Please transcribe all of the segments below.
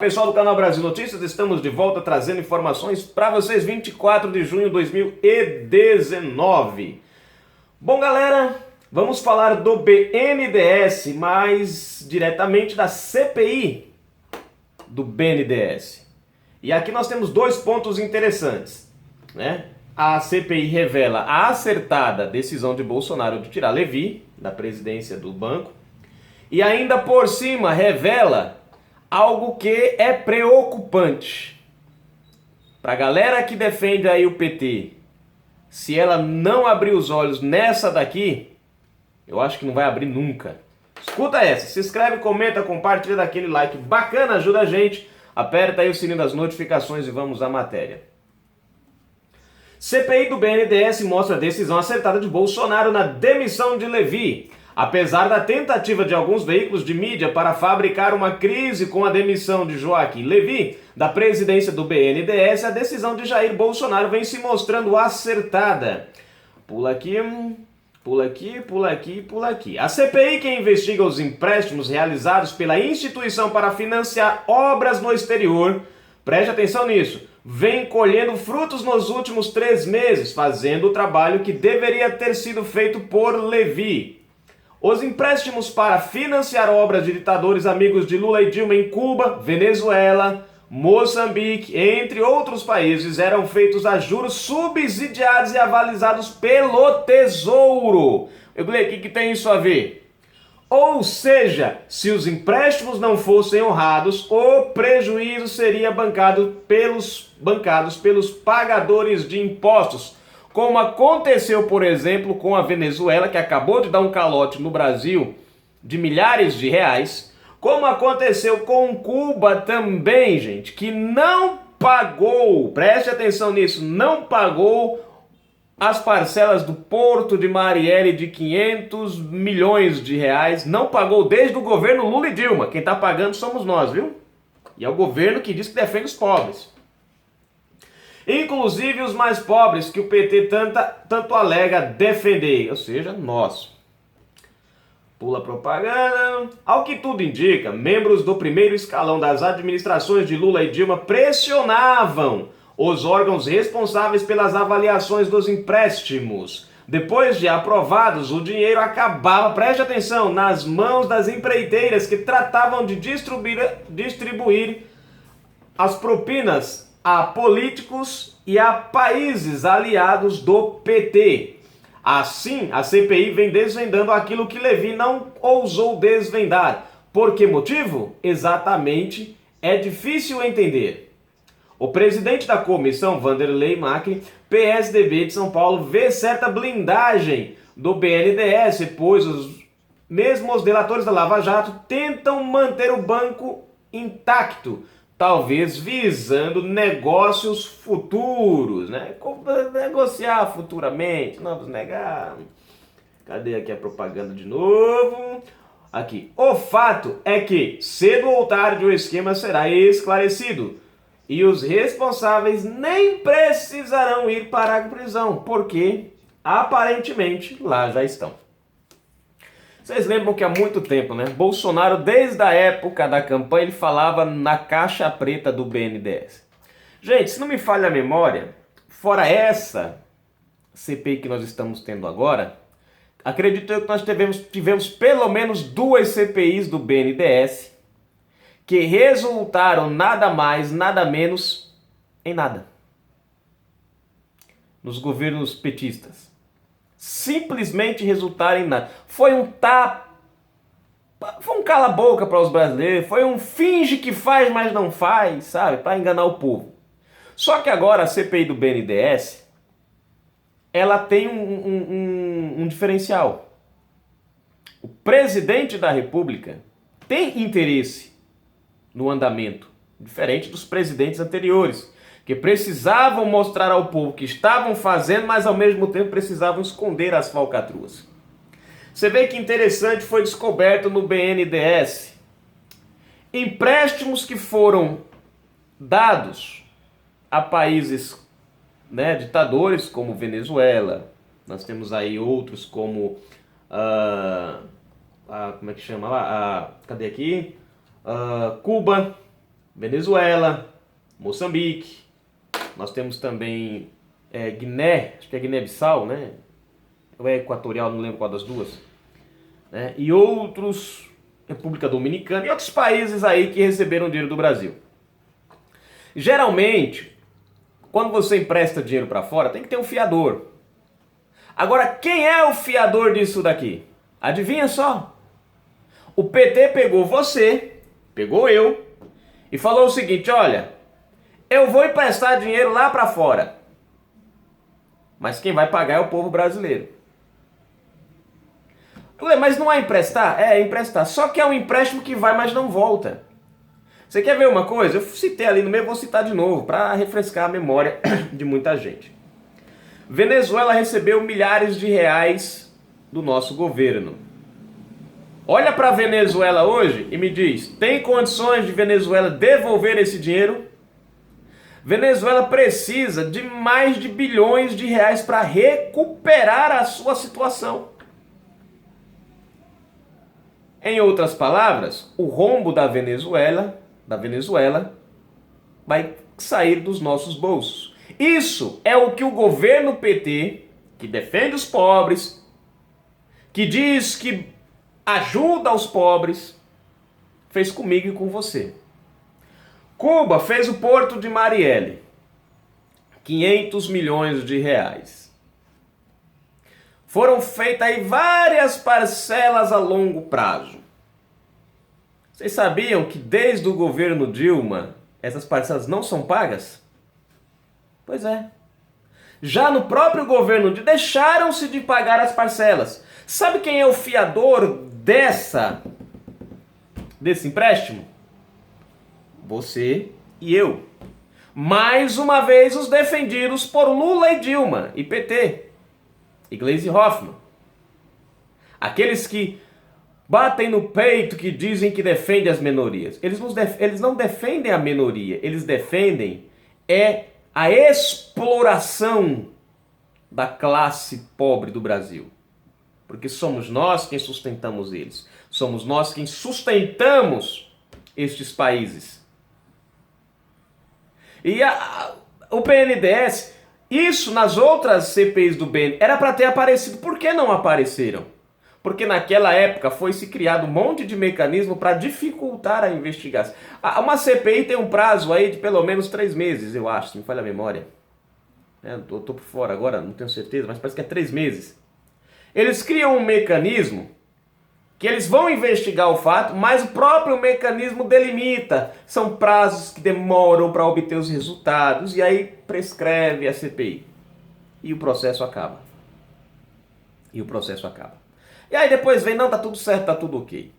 Pessoal do canal Brasil Notícias, estamos de volta trazendo informações para vocês 24 de junho de 2019. Bom, galera, vamos falar do BNDES, mais diretamente da CPI do BNDES. E aqui nós temos dois pontos interessantes, né? A CPI revela a acertada decisão de Bolsonaro de tirar Levi da presidência do banco e ainda por cima revela algo que é preocupante. Para a galera que defende aí o PT, se ela não abrir os olhos nessa daqui, eu acho que não vai abrir nunca. Escuta essa, se inscreve, comenta, compartilha, daquele like bacana, ajuda a gente. Aperta aí o sininho das notificações e vamos à matéria. CPI do BNDES mostra a decisão acertada de Bolsonaro na demissão de Levi. Apesar da tentativa de alguns veículos de mídia para fabricar uma crise com a demissão de Joaquim Levi da presidência do BNDES, a decisão de Jair Bolsonaro vem se mostrando acertada. Pula aqui, pula aqui, pula aqui, pula aqui. A CPI, que investiga os empréstimos realizados pela instituição para financiar obras no exterior, preste atenção nisso, vem colhendo frutos nos últimos 3 meses, fazendo o trabalho que deveria ter sido feito por Levi. Os empréstimos para financiar obras de ditadores amigos de Lula e Dilma em Cuba, Venezuela, Moçambique, entre outros países, eram feitos a juros subsidiados e avalizados pelo Tesouro. Eu falei, o que tem isso a ver? Ou seja, se os empréstimos não fossem honrados, o prejuízo seria bancados pelos pagadores de impostos, como aconteceu, por exemplo, com a Venezuela, que acabou de dar um calote no Brasil de milhares de reais, como aconteceu com Cuba também, gente, que não pagou, preste atenção nisso, não pagou as parcelas do Porto de Marielle de 500 milhões de reais, não pagou desde o governo Lula e Dilma. Quem está pagando somos nós, viu? E é o governo que diz que defende os pobres. Inclusive os mais pobres que o PT tanto alega defender, ou seja, nós. Pula propaganda. Ao que tudo indica, membros do primeiro escalão das administrações de Lula e Dilma pressionavam os órgãos responsáveis pelas avaliações dos empréstimos. Depois de aprovados, o dinheiro acabava, preste atenção, nas mãos das empreiteiras que tratavam de distribuir as propinas a políticos e a países aliados do PT. Assim, a CPI vem desvendando aquilo que Levi não ousou desvendar. Por que motivo? Exatamente, é difícil entender. O presidente da comissão, Vanderlei Macri, PSDB de São Paulo, vê certa blindagem do BNDES, pois mesmo os delatores da Lava Jato tentam manter o banco intacto, talvez visando negócios futuros, né? Negociar futuramente, não vamos negar. Cadê aqui a propaganda de novo? Aqui. O fato é que, cedo ou tarde, o esquema será esclarecido e os responsáveis nem precisarão ir para a prisão, porque, aparentemente, lá já estão. Vocês lembram que há muito tempo, né? Bolsonaro, desde a época da campanha, ele falava na caixa preta do BNDES. Gente, se não me falha a memória, fora essa CPI que nós estamos tendo agora, acredito eu que nós tivemos pelo menos 2 CPIs do BNDES que resultaram nada mais, nada menos em nada. Nos governos petistas. Simplesmente resultaram em nada. Foi um cala-boca para os brasileiros, foi um finge que faz, mas não faz, sabe? Para enganar o povo. Só que agora a CPI do BNDES, ela tem um diferencial. O presidente da República tem interesse no andamento, diferente dos presidentes anteriores, que precisavam mostrar ao povo que estavam fazendo, mas ao mesmo tempo precisavam esconder as falcatruas. Você vê que interessante, foi descoberto no BNDES empréstimos que foram dados a países, né, ditadores como Venezuela, nós temos aí outros como como é que chama lá? Cadê aqui? Cuba, Venezuela, Moçambique, nós temos também Guiné, acho que é Guiné-Bissau, né? Ou é Equatorial, não lembro qual das duas. Né? E outros, República Dominicana e outros países aí que receberam dinheiro do Brasil. Geralmente, quando você empresta dinheiro para fora, tem que ter um fiador. Agora, quem é o fiador disso daqui? Adivinha só? O PT pegou você, pegou eu, e falou o seguinte, olha, eu vou emprestar dinheiro lá para fora, mas quem vai pagar é o povo brasileiro. Eu falei, mas não é emprestar? É emprestar, só que é um empréstimo que vai, mas não volta. Você quer ver uma coisa? Eu citei ali no meio, vou citar de novo, para refrescar a memória de muita gente. Venezuela recebeu milhares de reais do nosso governo. Olha para a Venezuela hoje e me diz, tem condições de Venezuela devolver esse dinheiro? Venezuela precisa de mais de bilhões de reais para recuperar a sua situação. Em outras palavras, o rombo da Venezuela vai sair dos nossos bolsos. Isso é o que o governo PT, que defende os pobres, que diz que ajuda os pobres, fez comigo e com você. Cuba fez o Porto de Marielle, 500 milhões de reais. Foram feitas aí várias parcelas a longo prazo. Vocês sabiam que desde o governo Dilma, essas parcelas não são pagas? Pois é. Já no próprio governo Dilma, deixaram-se de pagar as parcelas. Sabe quem é o fiador desse empréstimo? Você e eu. Mais uma vez os defendidos por Lula e Dilma e PT. E Gleisi Hoffmann. Aqueles que batem no peito, que dizem que defendem as minorias. Eles não defendem a minoria, eles defendem a exploração da classe pobre do Brasil. Porque somos nós quem sustentamos eles. Somos nós quem sustentamos estes países. E o BNDES, isso nas outras CPIs do BNDES, era para ter aparecido. Por que não apareceram? Porque naquela época foi-se criado um monte de mecanismo para dificultar a investigação. Uma CPI tem um prazo aí de pelo menos 3 meses, eu acho, se me falha a memória. Eu tô por fora agora, não tenho certeza, mas parece que é 3 meses. Eles criam um mecanismo que eles vão investigar o fato, mas o próprio mecanismo delimita. São prazos que demoram para obter os resultados e aí prescreve a CPI. E o processo acaba. E aí depois vem, não, tá tudo certo, tá tudo ok.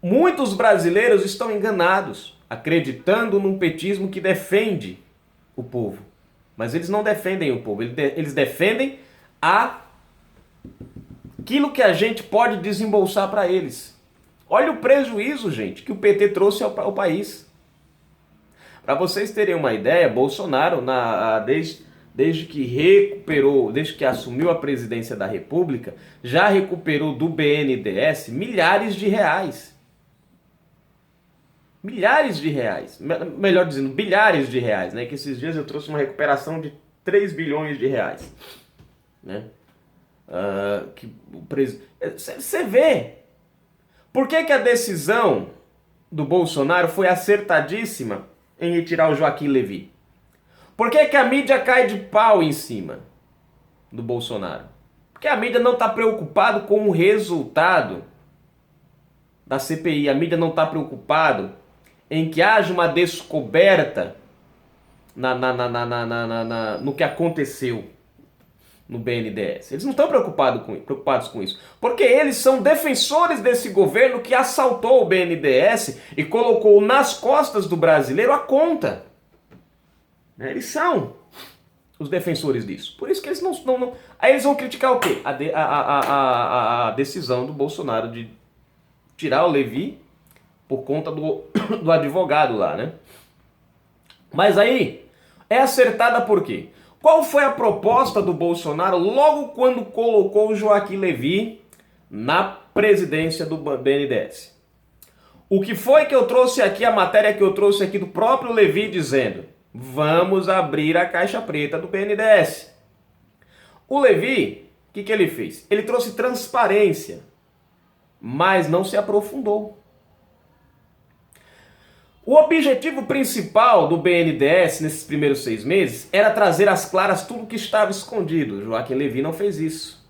Muitos brasileiros estão enganados, acreditando num petismo que defende o povo. Mas eles não defendem o povo, eles defendem aquilo que a gente pode desembolsar para eles. Olha o prejuízo, gente, que o PT trouxe ao país. Para vocês terem uma ideia, Bolsonaro, desde que assumiu a presidência da República, já recuperou do BNDES milhares de reais. Milhares de reais. Melhor dizendo, bilhares de reais, né? Que esses dias eu trouxe uma recuperação de 3 bilhões de reais. Né? Você vê. Por que a decisão do Bolsonaro foi acertadíssima em retirar o Joaquim Levy? Por que a mídia cai de pau em cima do Bolsonaro? Porque a mídia não está preocupada com o resultado da CPI. A mídia não está preocupada em que haja uma descoberta no que aconteceu no BNDES. Eles não estão preocupados com isso. Porque eles são defensores desse governo que assaltou o BNDES e colocou nas costas do brasileiro a conta. Eles são os defensores disso. Por isso que eles não... Aí eles vão criticar o quê? A decisão do Bolsonaro de tirar o Levy por conta do advogado lá, né? Mas aí é acertada por quê? Qual foi a proposta do Bolsonaro logo quando colocou o Joaquim Levy na presidência do BNDES? O que foi que eu trouxe aqui, a matéria que eu trouxe aqui do próprio Levi dizendo: vamos abrir a caixa preta do BNDES. O Levi, o que ele fez? Ele trouxe transparência, mas não se aprofundou. O objetivo principal do BNDES nesses primeiros 6 meses era trazer às claras tudo que estava escondido. Joaquim Levi não fez isso.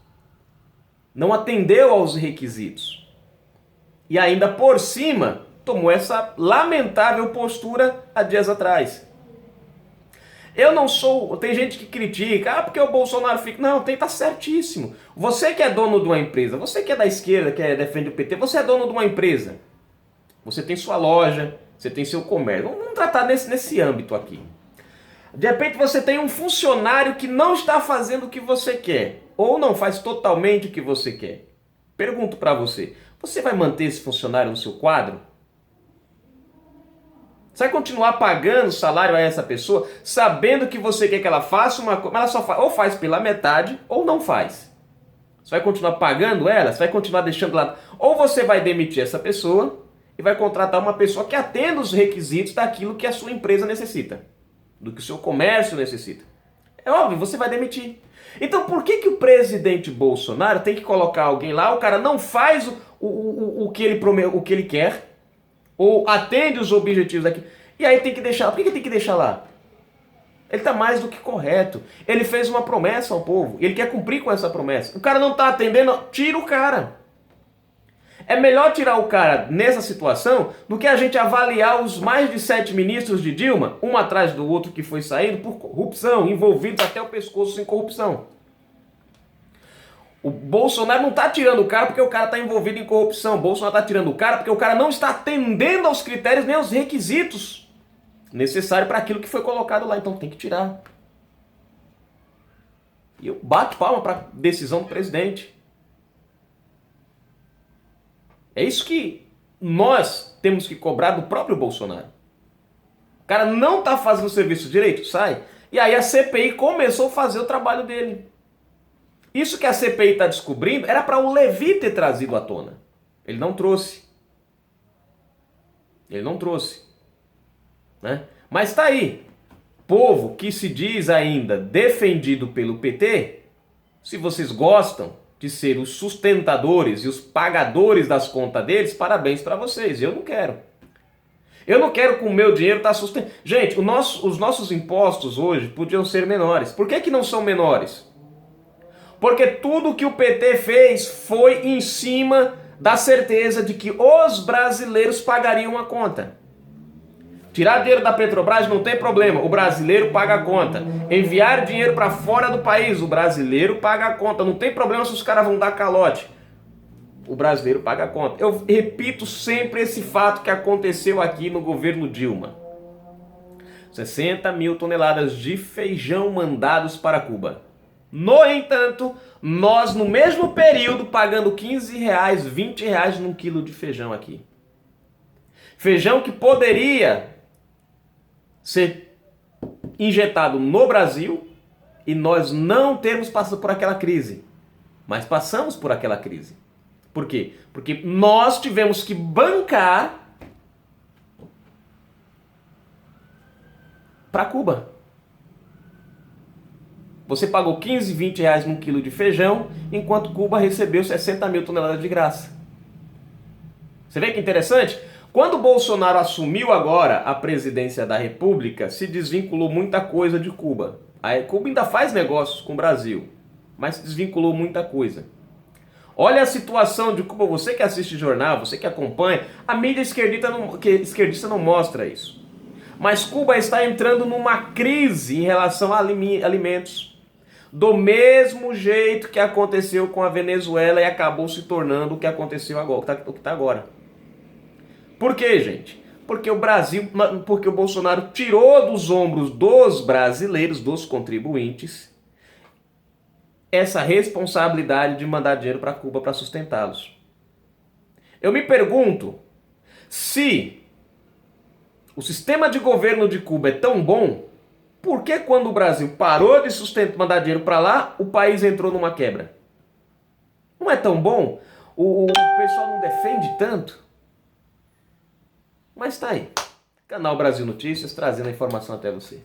Não atendeu aos requisitos. E ainda por cima, tomou essa lamentável postura há dias atrás. Eu não sou... Tem gente que critica, porque o Bolsonaro fica... Não, tá certíssimo. Você que é dono de uma empresa, você que é da esquerda, que defende o PT, você é dono de uma empresa. Você tem sua loja, você tem seu comércio. Vamos tratar nesse âmbito aqui. De repente você tem um funcionário que não está fazendo o que você quer, ou não faz totalmente o que você quer. Pergunto para você, você vai manter esse funcionário no seu quadro? Você vai continuar pagando salário a essa pessoa, sabendo que você quer que ela faça uma coisa, mas ela só ou faz pela metade, ou não faz. Você vai continuar pagando ela? Você vai continuar deixando lá? Ou você vai demitir essa pessoa e vai contratar uma pessoa que atenda os requisitos daquilo que a sua empresa necessita, do que o seu comércio necessita. É óbvio, você vai demitir. Então por que o presidente Bolsonaro tem que colocar alguém lá, o cara não faz o que ele quer, ou atende os objetivos daqui, e aí tem que deixar. Por que tem que deixar lá? Ele está mais do que correto. Ele fez uma promessa ao povo, ele quer cumprir com essa promessa. O cara não está atendendo, tira o cara. É melhor tirar o cara nessa situação do que a gente avaliar os mais de 7 ministros de Dilma, um atrás do outro que foi saindo por corrupção, envolvidos até o pescoço em corrupção. O Bolsonaro não está tirando o cara porque o cara está envolvido em corrupção. O Bolsonaro está tirando o cara porque o cara não está atendendo aos critérios nem aos requisitos necessários para aquilo que foi colocado lá. Então tem que tirar. E eu bato palma para a decisão do presidente. É isso que nós temos que cobrar do próprio Bolsonaro. O cara não está fazendo o serviço direito, sai. E aí a CPI começou a fazer o trabalho dele. Isso que a CPI está descobrindo era para o Levi ter trazido à tona. Ele não trouxe. Ele não trouxe. Né? Mas está aí. Povo que se diz ainda defendido pelo PT, se vocês gostam de ser os sustentadores e os pagadores das contas deles, parabéns para vocês. Eu não quero. Eu não quero que o meu dinheiro está sustentando. Gente, os nossos impostos hoje podiam ser menores. Por que não são menores? Porque tudo que o PT fez foi em cima da certeza de que os brasileiros pagariam a conta. Tirar dinheiro da Petrobras não tem problema, o brasileiro paga a conta. Enviar dinheiro para fora do país, o brasileiro paga a conta. Não tem problema se os caras vão dar calote. O brasileiro paga a conta. Eu repito sempre esse fato que aconteceu aqui no governo Dilma. 60 mil toneladas de feijão mandados para Cuba. No entanto, nós no mesmo período pagando R$15, R$20 num quilo de feijão aqui. Feijão que poderia ser injetado no Brasil e nós não termos passado por aquela crise. Mas passamos por aquela crise. Por quê? Porque nós tivemos que bancar para Cuba. Você pagou 15, 20 reais num quilo de feijão, enquanto Cuba recebeu 60 mil toneladas de graça. Você vê que interessante? Quando o Bolsonaro assumiu agora a presidência da República, se desvinculou muita coisa de Cuba. A Cuba ainda faz negócios com o Brasil, mas se desvinculou muita coisa. Olha a situação de Cuba, você que assiste jornal, você que acompanha, a mídia esquerdista não mostra isso. Mas Cuba está entrando numa crise em relação a alimentos. Do mesmo jeito que aconteceu com a Venezuela e acabou se tornando o que aconteceu agora, o que está agora. Por quê, gente? Porque o Bolsonaro tirou dos ombros dos brasileiros, dos contribuintes, essa responsabilidade de mandar dinheiro para Cuba para sustentá-los. Eu me pergunto se o sistema de governo de Cuba é tão bom, por que quando o Brasil parou de mandar dinheiro para lá, o país entrou numa quebra? Não é tão bom? O pessoal não defende tanto? Mas tá aí. Canal Brasil Notícias trazendo a informação até você.